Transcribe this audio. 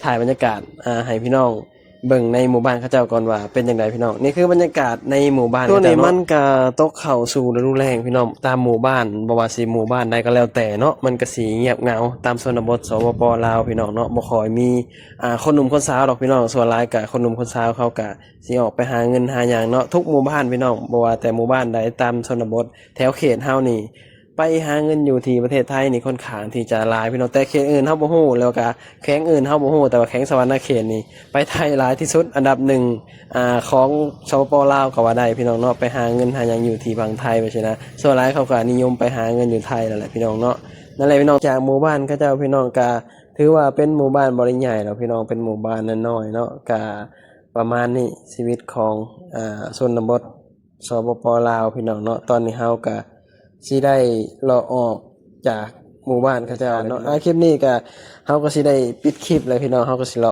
ถ่ายบรรยากาศให้พี่น้องเบิ่งในหมู่บ้านเขาเจ้าก่อนว่าเป็นจังไดพี่น้องนี่คือบรรยากาศในหมู่บ้านตัวนี้มันก็ตกเข้าสู่ฤดูแล้งพี่น้องตามหมู่บ้านบ่ว่าสิหมู่บ้านใดก็แล้วแต่เนาะมันก็สิเงียบเหงาตามชนบทสปปลาวพี่น้องเนาะบ่ค่อยมีคนหนุ่มคนสาวดอกพี่น้องส่วนหลายก็คนหนุ่มคนสาวเขาก็สิออกไปหาเงินหาหยังเนาะทุกหมู่บ้านพี่น้องบ่ว่าแต่หมู่บ้านใดตามชนบทแถวเขตเฮานี่ไปหาเงินอยู่ที่ประเทศไทยนี่ค่อนข้างที่จะหลายพี่น้องแต่เขตอื่นเฮาบ่ฮู้แล้วก็แข้งอื่นเฮาบ่ฮู้แต่ว่าแข้งสวรรณเขตนี่ไปไทยหลายที่สุดอันดับหนึ่งของสปปลาวก็ว่าได้พี่น้องเนาะไปหาเงินหาหยังอยู่ที่ฝั่งไทยไปใช่นะส่วนหลายเขาก็นิยมไปหาเงินอยู่ไทยนั่นแหละพี่น้องเนาะนั่นแหละพี่น้องจากหมู่บ้านเขาเจ้าพี่น้องก็ถือว่าเป็นหมู่บ้านบ่ได้ใหญ่หรอกพี่น้องเป็นหมู่บ้านน้อยๆเนาะก็ประมาณนี้ชีวิตของชนบทสปปลาวพี่น้องเนาะตอนนี้เฮาก็สิได้เลาะออกจากหมู่บ้านเขาเจ้าเนาะคลิปนี้ก็เฮาก็สิได้ปิดคลิปแล้วพี่น้องเฮาก็สิ